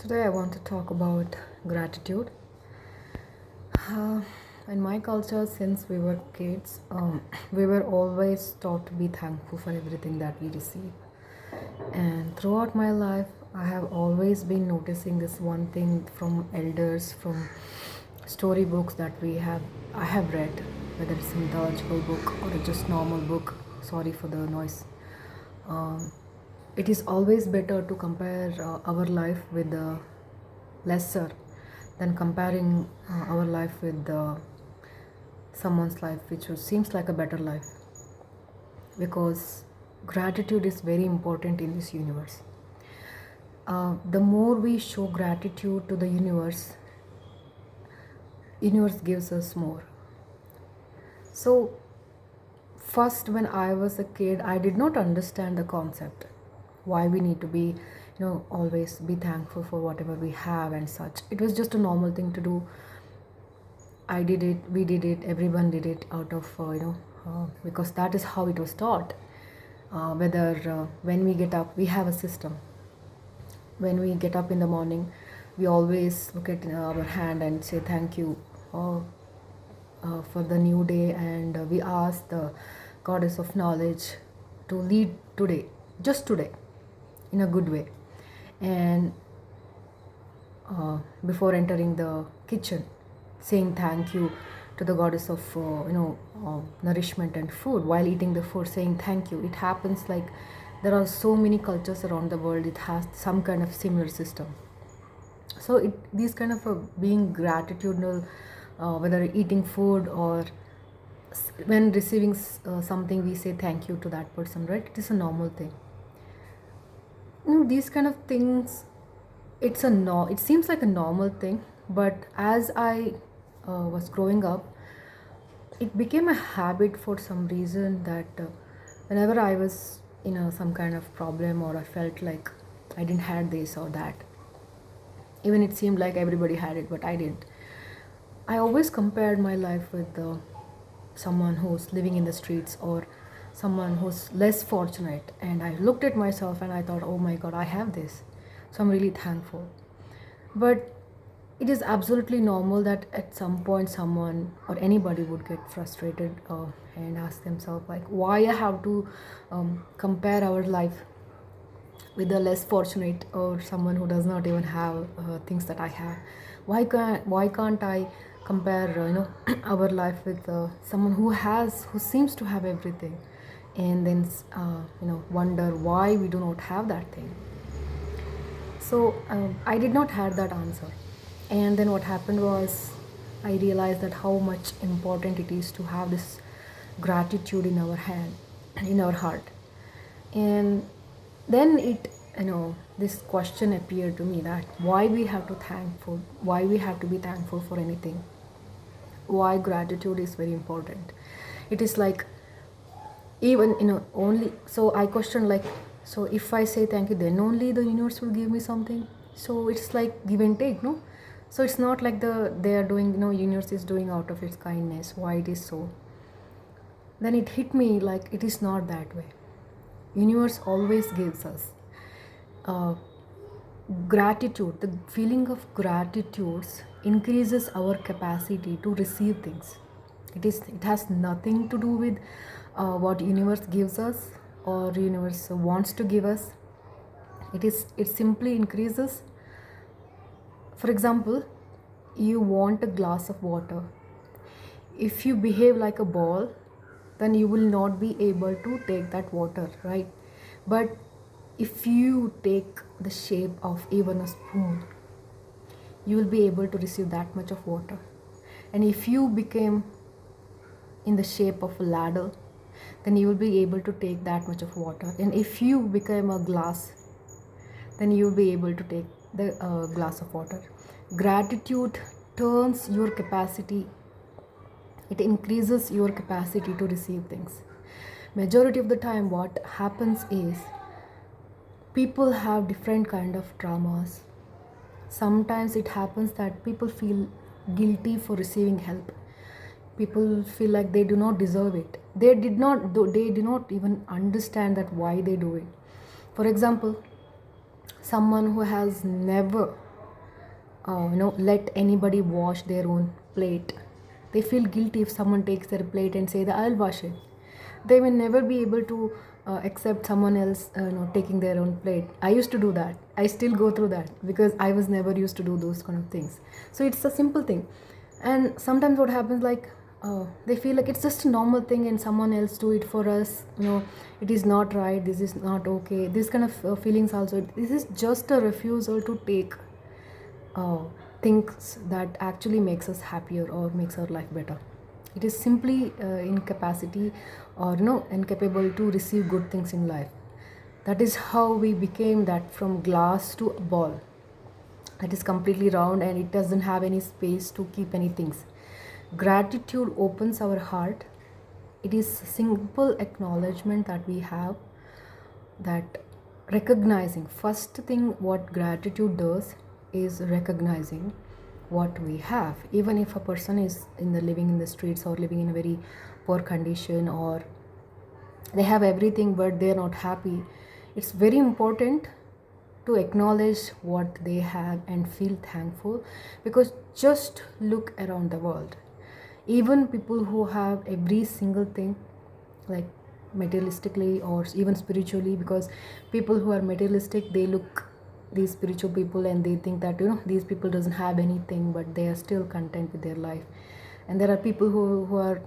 Today I want to talk about gratitude. Uh, in my culture, since we were kids, we were always taught to be thankful for everything that we receive. And throughout my life, I have always been noticing this one thing from elders, from storybooks that I have read, whether it's a mythological book or a just normal book. Sorry for the noise. Um, it is always better to compare our life with the lesser than comparing our life with someone's life seems like a better life, because gratitude is very important in this universe. The more we show gratitude to the universe gives us more. So first, when I was a kid, I did not understand the concept why we need to be, always be thankful for whatever we have and such. It was just a normal thing to do. I did it, we did it, everyone did it out of because that is how it was taught. Whether when we get up, we have a system. When we get up in the morning, we always look at our hand and say thank you for the new day, and we ask the goddess of knowledge to lead today, just today, in a good way. And before entering the kitchen, saying thank you to the goddess of nourishment and food. While eating the food, saying thank you. It happens like there are so many cultures around the world, it has some kind of similar system. So these kind of being gratitudinal, whether eating food or when receiving something, we say thank you to that person, right? It is a normal thing. These kind of things, it seems like a normal thing, but as I was growing up, it became a habit for some reason that whenever I was in some kind of problem, or I felt like I didn't had this or that, even it seemed like everybody had it but I didn't, I always compared my life with someone who's living in the streets, or someone who's less fortunate, and I looked at myself and I thought, oh my god, I have this, so I'm really thankful. But it is absolutely normal that at some point someone or anybody would get frustrated and ask themselves, like, why I have to compare our life with the less fortunate, or someone who does not even have things that I have. Why can't I compare our life with someone who seems to have everything, and then wonder why we do not have that thing. So I did not have that answer. And then what happened was, I realized that how much important it is to have this gratitude in our hand, in our heart. And then this question appeared to me, that why we have to be thankful for anything, why gratitude is very important. It is like, even only, so I questioned, like, so if I say thank you, then only the universe will give me something. So it's like give and take, no? So it's not like they are doing, universe is doing out of its kindness. Why it is so? Then it hit me, like, it is not that way. Universe always gives us uh, gratitude. The feeling of gratitude increases our capacity to receive things. It has nothing to do with what universe gives us or universe wants to give us. It simply increases. For example, you want a glass of water. If you behave like a ball, then you will not be able to take that water, right? But if you take the shape of even a spoon, you will be able to receive that much of water. And if you became in the shape of a ladder, then you will be able to take that much of water. And if you become a glass, then you will be able to take the glass of water. Gratitude turns your capacity, it increases your capacity to receive things. Majority of the time what happens is, people have different kind of traumas. Sometimes it happens that people feel guilty for receiving help. People feel like they do not deserve it. They do not even understand that why they do it. For example, someone who has never let anybody wash their own plate. They feel guilty if someone takes their plate and say that I'll wash it. They will never be able to accept someone else taking their own plate. I used to do that. I still go through that because I was never used to do those kind of things. So it's a simple thing. And sometimes what happens, like they feel like it's just a normal thing and someone else do it for us. It is not right, this is not okay, this kind of feelings also. This is just a refusal to take uh, things that actually makes us happier or makes our life better. It is simply incapacity or incapable to receive good things in life. That is how we became that, from glass to a ball that is completely round and it doesn't have any space to keep any things. Gratitude opens our heart. It is simple acknowledgement that we have, that recognizing, first thing what gratitude does is recognizing what we have. Even if a person is living in the streets or living in a very poor condition, or they have everything but they're not happy, it's very important to acknowledge what they have and feel thankful. Because just look around the world, even people who have every single thing, like materialistically or even spiritually, because people who are materialistic, they look these spiritual people and they think that these people doesn't have anything but they are still content with their life. And there are people who are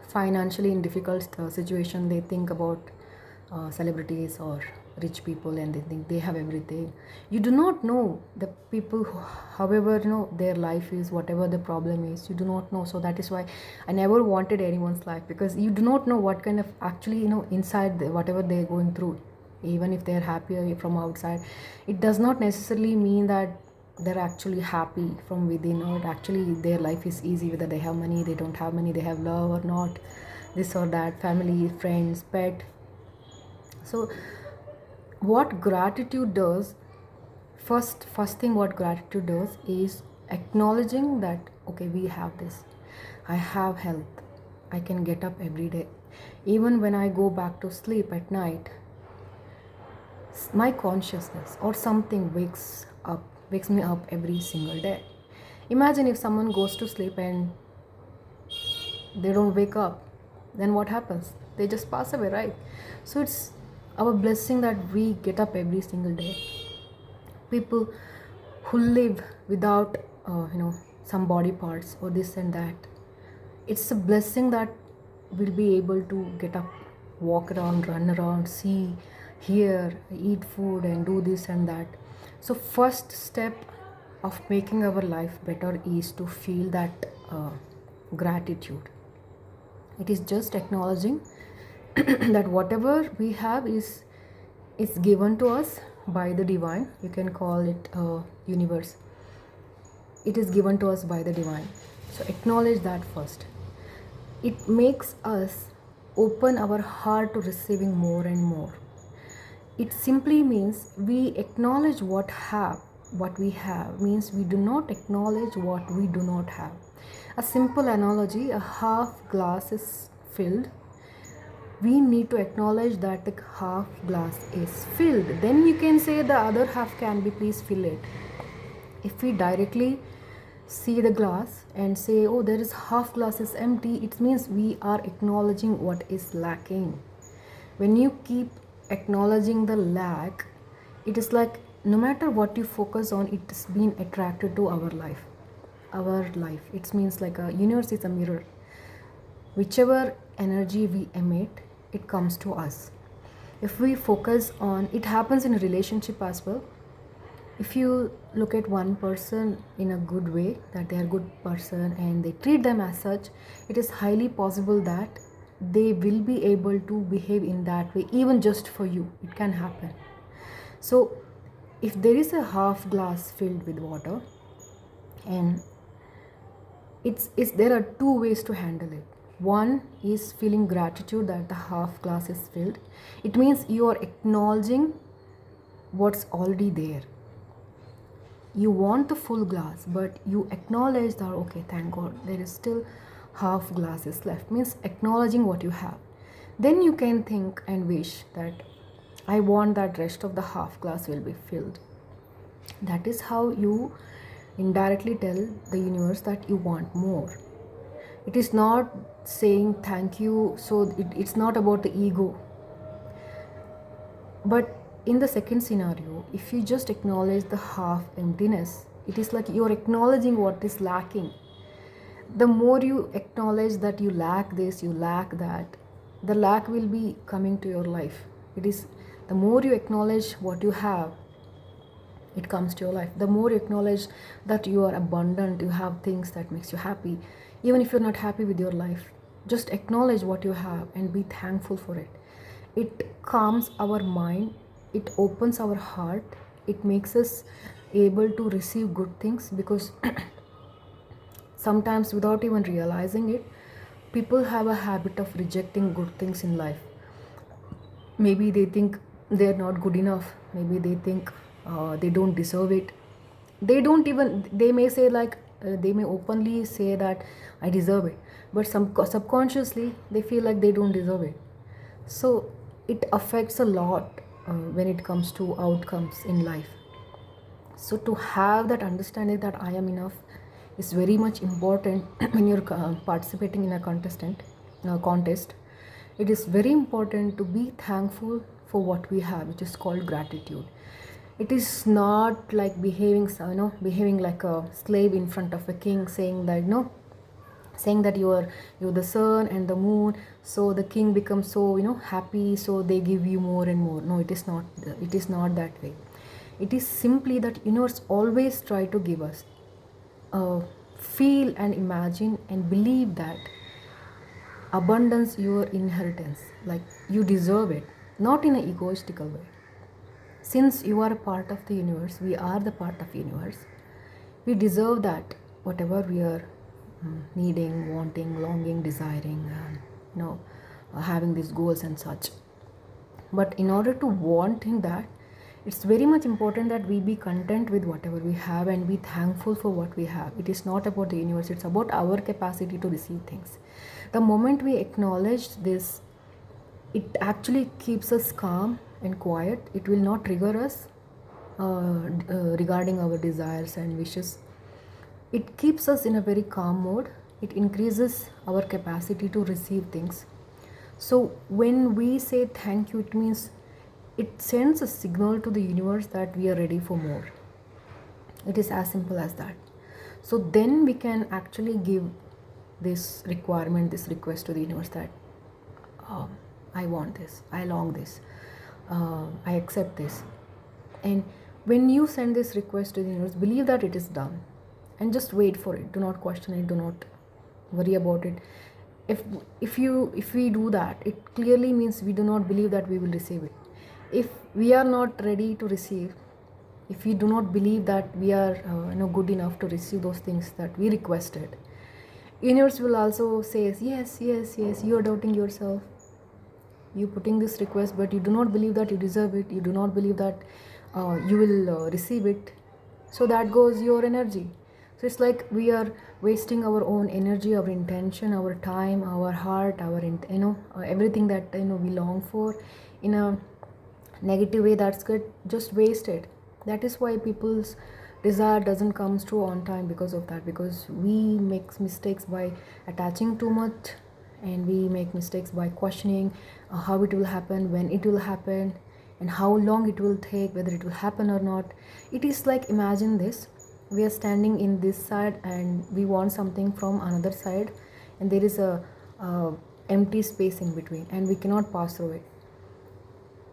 financially in difficult situation. They think about celebrities or rich people and they think they have everything. You do not know the people who, however their life is, whatever the problem is, you do not know. So that is why I never wanted anyone's life, because you do not know what kind of actually inside whatever they're going through. Even if they're happier from outside, it does not necessarily mean that they're actually happy from within, or actually their life is easy, whether they have money, they don't have money, they have love or not, this or that, family, friends, pet. So what gratitude does, first thing what gratitude does is acknowledging that okay, we have this, I have health, I can get up every day. Even when I go back to sleep at night, my consciousness or something wakes me up every single day. Imagine if someone goes to sleep and they don't wake up, then what happens? They just pass away, right? So it's our blessing that we get up every single day. People who live without some body parts or this and that, it's a blessing that we'll be able to get up, walk around, run around, see, hear, eat food and do this and that. So first step of making our life better is to feel that gratitude. It is just acknowledging that whatever we have is given to us by the divine. You can call it universe. It is given to us by the divine. So acknowledge that first. It makes us open our heart to receiving more and more. It simply means we acknowledge what we have means we do not acknowledge what we do not have. A simple analogy, a half glass is filled. We need to acknowledge that the half glass is filled. Then you can say the other half can be, please fill it. If we directly see the glass and say, oh, there is half glass is empty, it means we are acknowledging what is lacking. When you keep acknowledging the lack, it is like no matter what you focus on, it's been attracted to our life. It means like a universe is a mirror. Whichever energy we emit, it comes to us. If we focus on, it happens in a relationship as well. If you look at one person in a good way, that they are a good person and they treat them as such, it is highly possible that they will be able to behave in that way, even just for you. It can happen. So if there is a half glass filled with water, and there are two ways to handle it. One is feeling gratitude that the half glass is filled. It means you are acknowledging what's already there. You want the full glass, but you acknowledge that okay, thank God there is still half glass is left. Means acknowledging what you have. Then you can think and wish that I want that rest of the half glass will be filled. That is how you indirectly tell the universe that you want more. It is not saying thank you, so it's not about the ego. But in the second scenario, if you just acknowledge the half emptiness, it is like you're acknowledging what is lacking. The more you acknowledge that you lack this, you lack that, the lack will be coming to your life. It is the more you acknowledge what you have, it comes to your life. The more you acknowledge that you are abundant, you have things that makes you happy, even if you're not happy with your life, just acknowledge what you have and be thankful for it. It calms our mind, it opens our heart, it makes us able to receive good things, because sometimes without even realizing it, people have a habit of rejecting good things in life. Maybe they think they're not good enough, maybe they think they don't deserve it. They don't even, they may say like, they may openly say that I deserve it, but subconsciously they feel like they don't deserve it. So it affects a lot when it comes to outcomes in life. So to have that understanding that I am enough is very much important when you're participating in a contest. It is very important to be thankful for what we have, which is called gratitude. It is not like behaving like a slave in front of a king, saying that no, saying that you're the sun and the moon, so the king becomes so happy, so they give you more and more. No, it is not that way. It is simply that universe always try to give us feel and imagine and believe that abundance your inheritance, like you deserve it, not in an egoistical way. Since you are a part of the universe, we are the part of universe, we deserve that whatever we are needing, wanting, longing, desiring, having these goals and such. But in order to wanting that, it's very much important that we be content with whatever we have and be thankful for what we have. It is not about the universe, it's about our capacity to receive things. The moment we acknowledge this, it actually keeps us calm and quiet. It will not trigger us regarding our desires and wishes. It keeps us in a very calm mode. It increases our capacity to receive things. So when we say thank you, it means it sends a signal to the universe that we are ready for more. It is as simple as that. So then we can actually give this requirement, this request to the universe that I want this, I long this, I accept this. And when you send this request to the universe, believe that it is done and just wait for it. Do not question it, do not worry about it. If we do that, it clearly means we do not believe that we will receive it. If we are not ready to receive, if we do not believe that we are good enough to receive those things that we requested, universe will also say yes, you are doubting yourself, you putting this request, but you do not believe that you deserve it, you do not believe that you will receive it. So that goes your energy. So it's like we are wasting our own energy, our intention, our time, our heart, our everything that we long for in a negative way. That's good, just wasted. That is why people's desire doesn't come true on time, because of that, because we make mistakes by attaching too much, and we make mistakes by questioning how it will happen, when it will happen, and how long it will take, whether it will happen or not. It is like, imagine this, we are standing in this side and we want something from another side, and there is a empty space in between and we cannot pass through it.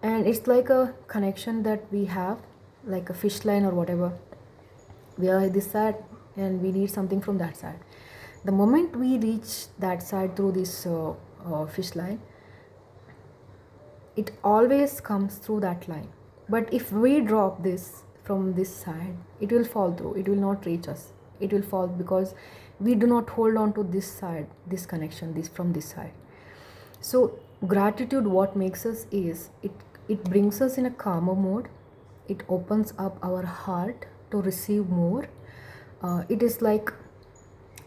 And it's like a connection that we have, like a fish line or whatever. We are this side and we need something from that side. The moment we reach that side through this fish line, it always comes through that line. But if we drop this from this side, it will fall through, it will not reach us, it will fall, because we do not hold on to this side, this connection, this from this side. So gratitude, what makes us is, it brings us in a calmer mode, it opens up our heart to receive more. It is like,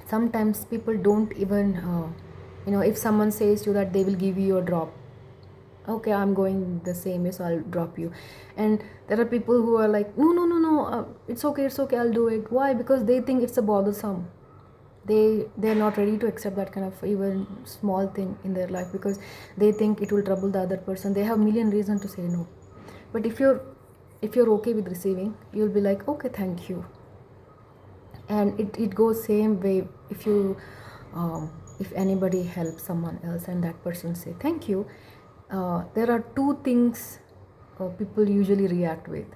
sometimes people don't even if someone says to you that they will give you a drop, Okay, I'm going the same way, so I'll drop you. And there are people who are like, no, no, no, no, it's okay, I'll do it. Why? Because they think it's a bothersome. They're not ready to accept that kind of even small thing in their life, because they think it will trouble the other person. They have million reason to say no. But if you're okay with receiving, you'll be like, okay, thank you. And it goes same way. If you if anybody helps someone else and that person say thank you, there are two things people usually react with.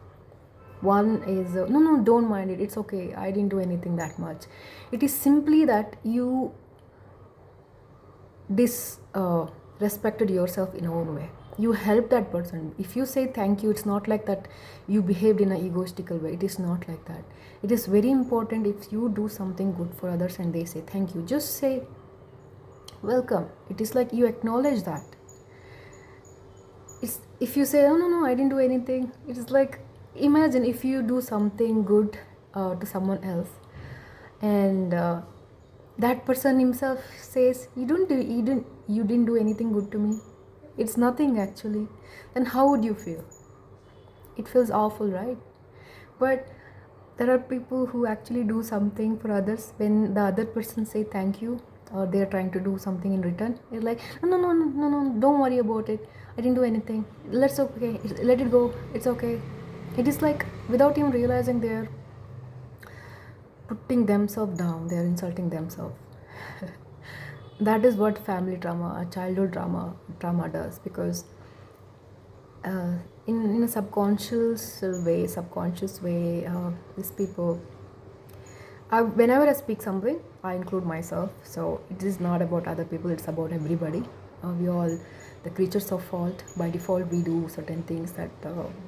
One is, no, no, don't mind it, it's okay, I didn't do anything that much. It is simply that you respected yourself in your own way. You help that person. If you say thank you, it's not like that you behaved in an egoistical way. It is not like that. It is very important. If you do something good for others and they say thank you, just say welcome. It is like you acknowledge that. It's, if you say, oh, no, no, I didn't do anything, it is like, imagine if you do something good to someone else, and that person himself says, you didn't do anything good to me, it's nothing actually. Then how would you feel? It feels awful, right? But there are people who actually do something for others. When the other person say thank you, or they're trying to do something in return, they're like, no, no, no, no, no, no, don't worry about it, I didn't do anything, let's okay, let it go, it's okay. It is like, without even realizing, they're putting themselves down, they're insulting themselves. That is what family trauma, childhood trauma does. Because uh, in a subconscious way, these people, whenever I speak something, I include myself. So it is not about other people, it's about everybody. We all the creatures of fault. By default, we do certain things that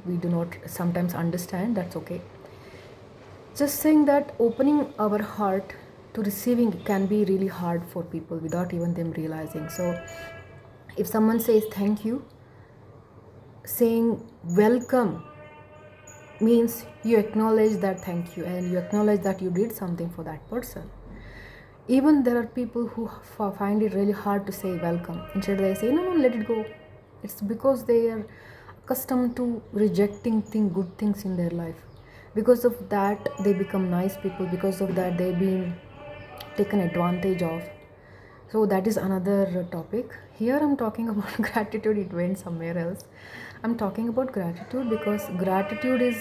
we do not sometimes understand. That's okay. Just saying that opening our heart to receiving can be really hard for people without even them realizing. So if someone says thank you, saying welcome means you acknowledge that thank you, and you acknowledge that you did something for that person. Even there are people who find it really hard to say welcome. Instead they say, no, no, let it go. It's because they are accustomed to rejecting good things in their life. Because of that they become nice people. Because of that they've been taken advantage of. So that is another topic. Here I'm talking about gratitude. It went somewhere else. I'm talking about gratitude because gratitude is